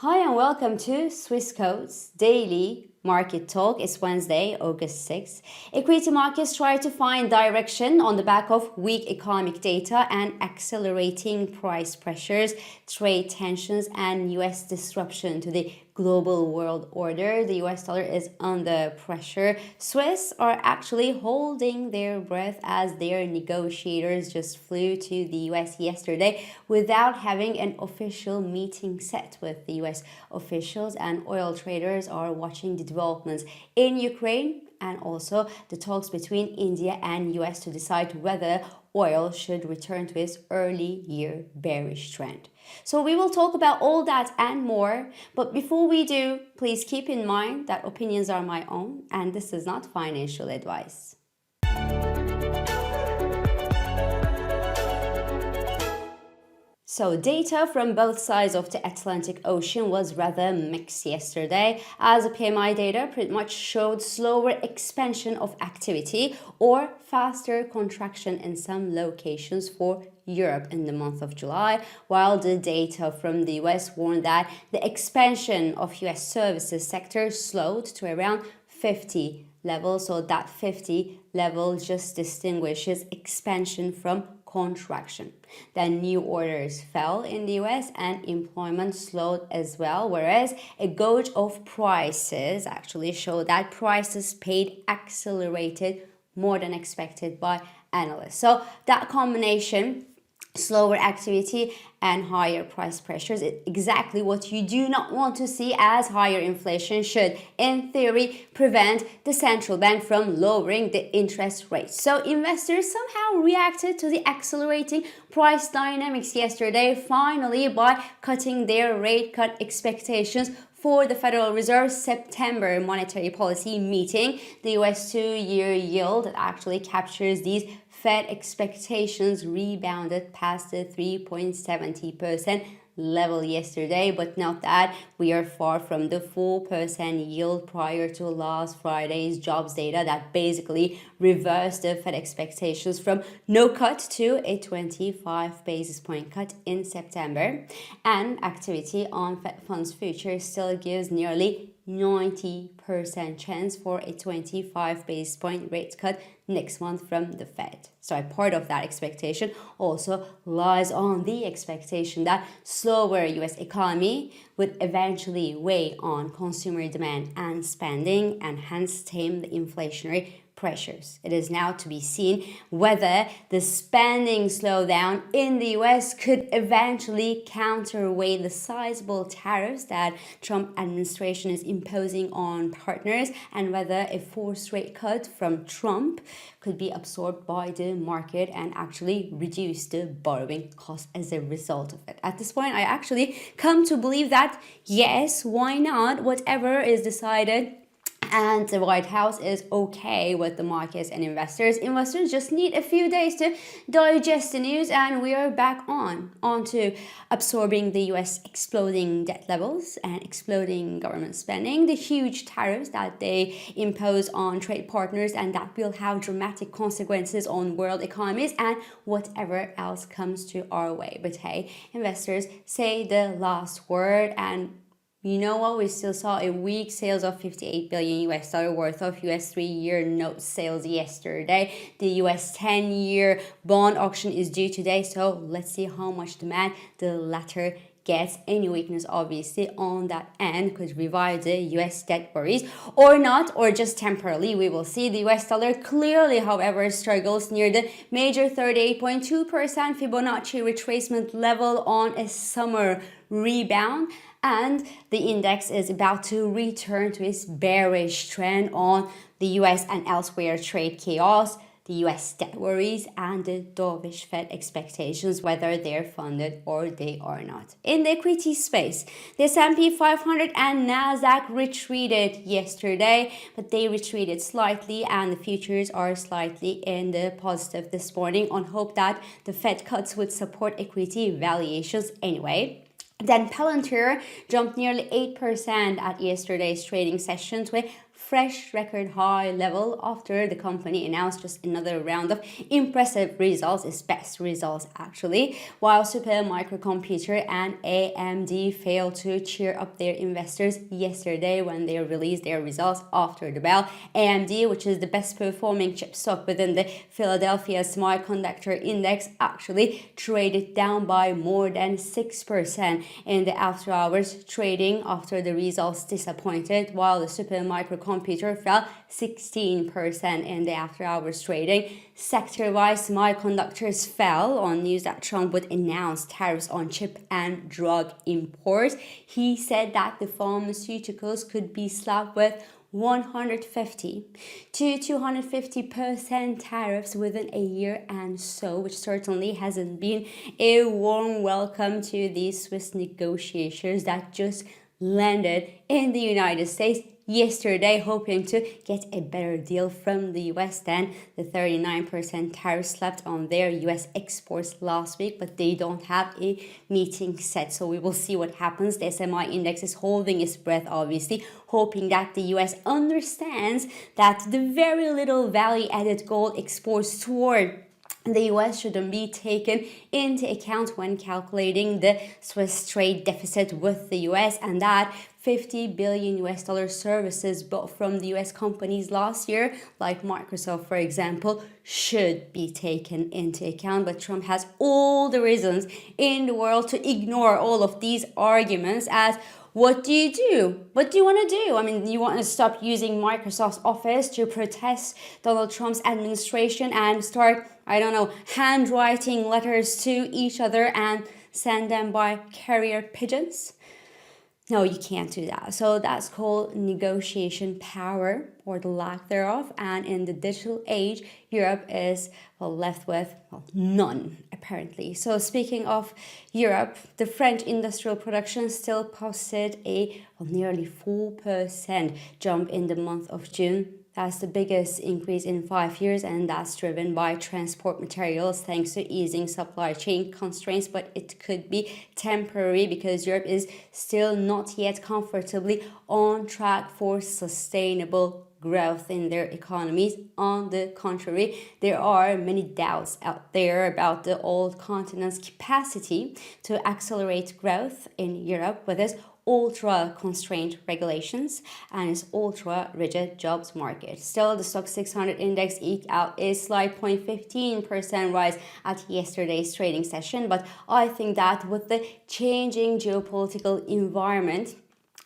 Hi and welcome to Swissquote's daily market talk. It's Wednesday, August 6th. Equity markets try to find direction on the back of weak economic data and accelerating price pressures, trade tensions, and US disruption to the global world order. The US dollar is under pressure. Swiss are actually holding their breath as their negotiators just flew to the US yesterday without having an official meeting set with the US officials, and oil traders are watching the developments in Ukraine and also the talks between India and US to decide whether oil should return to its early year bearish trend. So we will talk about all that and more, but before we do, please keep in mind that opinions are my own and this is not financial advice. So data from both sides of the Atlantic Ocean was rather mixed yesterday, as the PMI data pretty much showed slower expansion of activity or faster contraction in some locations for Europe in the month of July, while the data from the US warned that the expansion of US services sector slowed to around 50 level. So that 50 level just distinguishes expansion from contraction. Then new orders fell in the US and employment slowed as well, whereas a gauge of prices actually showed that prices paid accelerated more than expected by analysts. So that combination, slower activity and higher price pressures, is exactly what you do not want to see, as higher inflation should, in theory, prevent the central bank from lowering the interest rates. So investors somehow reacted to the accelerating price dynamics yesterday, finally, by cutting their rate cut expectations for the Federal Reserve's September monetary policy meeting. The US 2-year yield that actually captures these Fed expectations rebounded past the 3.70% level yesterday, but note that we are far from the 4% yield prior to last Friday's jobs data that basically reversed the Fed expectations from no cut to a 25 basis point cut in September. And activity on Fed funds futures still gives nearly 90% chance for a 25 basis point rate cut next month from the Fed. So a part of that expectation also lies on the expectation that slower US economy would eventually weigh on consumer demand and spending and hence tame the inflationary pressures. It is now to be seen whether the spending slowdown in the US could eventually counterweight the sizable tariffs that Trump administration is imposing on partners, and whether a forced rate cut from Trump could be absorbed by the market and actually reduce the borrowing cost as a result of it. At this point, I actually come to believe that yes, why not? Whatever is decided and the White House is okay with the markets and investors. Investors just need a few days to digest the news, and we are back onto absorbing the US exploding debt levels and exploding government spending, the huge tariffs that they impose on trade partners, and that will have dramatic consequences on world economies, and whatever else comes to our way. But hey, investors say the last word, and you know what? We still saw a weak sales of 58 billion US dollar worth of US 3-year note sales yesterday. The US 10-year bond auction is due today, so let's see how much demand the latter gets. Any weakness obviously on that end could revive the US debt worries, or not, or just temporarily. We will see. The US dollar clearly, however, struggles near the major 38.2% Fibonacci retracement level on a summer rebound, and the index is about to return to its bearish trend on the US and elsewhere trade chaos, the US debt worries, and the dovish Fed expectations, whether they're funded or they are not. In the equity space, the S&P 500 and Nasdaq retreated yesterday, but they retreated slightly, and the futures are slightly in the positive this morning on hope that the Fed cuts would support equity valuations anyway. Then Palantir jumped nearly 8% at yesterday's trading session to a fresh record high level after the company announced just another round of impressive results, its best results actually, while Super Microcomputer and AMD failed to cheer up their investors yesterday when they released their results after the bell. AMD, which is the best performing chip stock within the Philadelphia Semiconductor Index, actually traded down by more than 6% in the after hours trading after the results disappointed, while the Super Microcomputer fell 16% in the after hours trading. Sector-wise, semiconductors fell on news that Trump would announce tariffs on chip and drug imports. He said that the pharmaceuticals could be slapped with 150 to 250% tariffs within a year and so, which certainly hasn't been a warm welcome to these Swiss negotiators that just landed in the United States yesterday, hoping to get a better deal from the US than the 39% tariff slapped on their US exports last week, but they don't have a meeting set, so we will see what happens. The SMI index is holding its breath, obviously, hoping that the US understands that the very little value-added gold exports toward the US shouldn't be taken into account when calculating the Swiss trade deficit with the US, and that 50 billion US dollar services bought from the US companies last year, like Microsoft, for example, should be taken into account. But Trump has all the reasons in the world to ignore all of these arguments. As what do you do? What do you want to do? I mean, you want to stop using Microsoft's Office to protest Donald Trump's administration and start, I don't know, handwriting letters to each other and send them by carrier pigeons? No, you can't do that. So that's called negotiation power, or the lack thereof. And in the digital age, Europe is left with none, apparently. So speaking of Europe, the French industrial production still posted a nearly 4% jump in the month of June. That's the biggest increase in 5 years, and that's driven by transport materials thanks to easing supply chain constraints. But it could be temporary because Europe is still not yet comfortably on track for sustainable growth in their economies. On the contrary, there are many doubts out there about the old continent's capacity to accelerate growth in Europe with its ultra constrained regulations and its ultra rigid jobs market. Still, the Stoxx 600 index eked out a slight 0.15% rise at yesterday's trading session, but I think that with the changing geopolitical environment,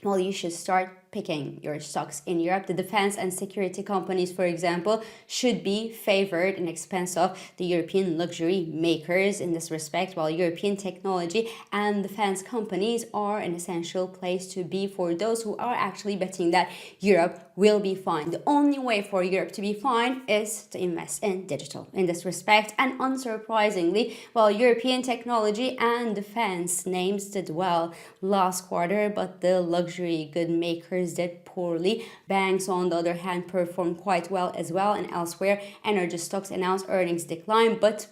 well, you should start picking your stocks in Europe. The defense and security companies, for example, should be favored in expense of the European luxury makers in this respect, while European technology and defense companies are an essential place to be for those who are actually betting that Europe will be fine. The only way for Europe to be fine is to invest in digital in this respect. And unsurprisingly, while European technology and defense names did well last quarter, but the luxury good makers did poorly. Banks, on the other hand, performed quite well as well, and elsewhere, energy stocks announced earnings decline, but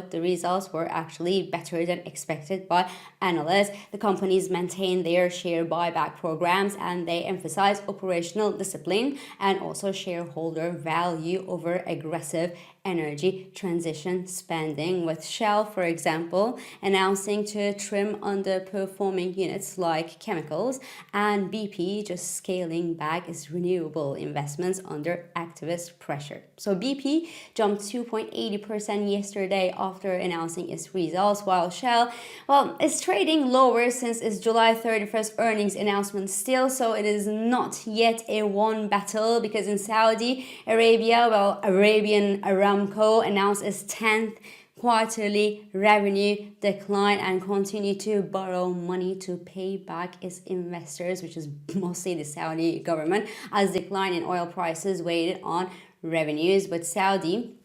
the results were actually better than expected by analysts. The companies maintained their share buyback programs, and they emphasize operational discipline and also shareholder value over aggressive energy transition spending, with Shell, for example, announcing to trim underperforming units like chemicals, and BP just scaling back its renewable investments under activist pressure. So BP jumped 2.80% yesterday after announcing its results, while Shell, well, is trading lower since its July 31st earnings announcement still, so it is not yet a won battle, because in Saudi Arabia, well, Arabian Aramco announced its 10th quarterly revenue decline and continue to borrow money to pay back its investors, which is mostly the Saudi government, as decline in oil prices weighed on revenues. But Saudi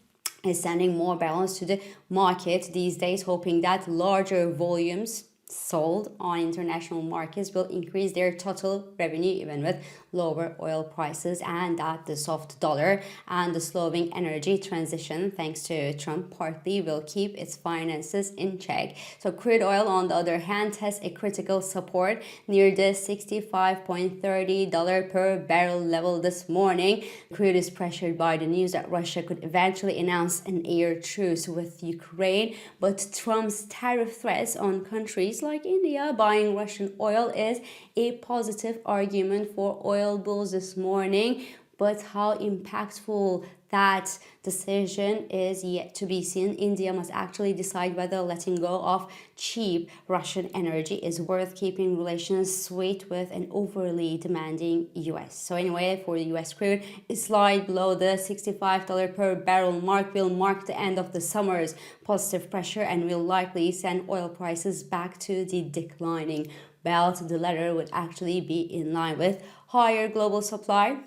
is sending more balance to the market these days, hoping that larger volumes sold on international markets will increase their total revenue even with lower oil prices, and that the soft dollar and the slowing energy transition thanks to Trump partly will keep its finances in check. So crude oil on the other hand has a critical support near the $65.30 per barrel level this morning. Crude is pressured by the news that Russia could eventually announce an air truce with Ukraine, but Trump's tariff threats on countries like India buying Russian oil is a positive argument for oil bulls this morning. But how impactful that decision is yet to be seen. India must actually decide whether letting go of cheap Russian energy is worth keeping relations sweet with an overly demanding US. So anyway, for the US crude, a slide below the $65 per barrel mark will mark the end of the summer's positive pressure and will likely send oil prices back to the declining belt. The latter would actually be in line with higher global supply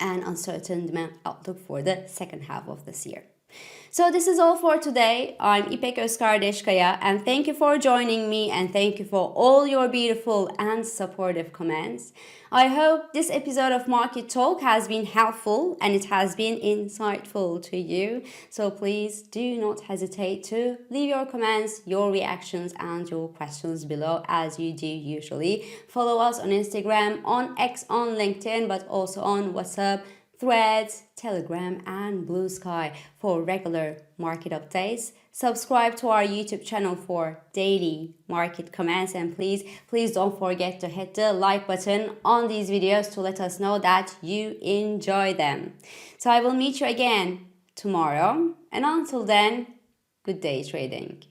and uncertain demand outlook for the second half of this year. So this is all for today. I'm İpek Özkardeşkaya, and thank you for joining me, and thank you for all your beautiful and supportive comments. I hope this episode of Market Talk has been helpful and it has been insightful to you. So please do not hesitate to leave your comments, your reactions, and your questions below as you do usually. Follow us on Instagram, on X, on LinkedIn, but also on WhatsApp, Threads, Telegram, and Blue Sky for regular market updates. Subscribe to our YouTube channel for daily market comments, and please don't forget to hit the like button on these videos to let us know that you enjoy them. So I will meet you again tomorrow, and until then, good day trading.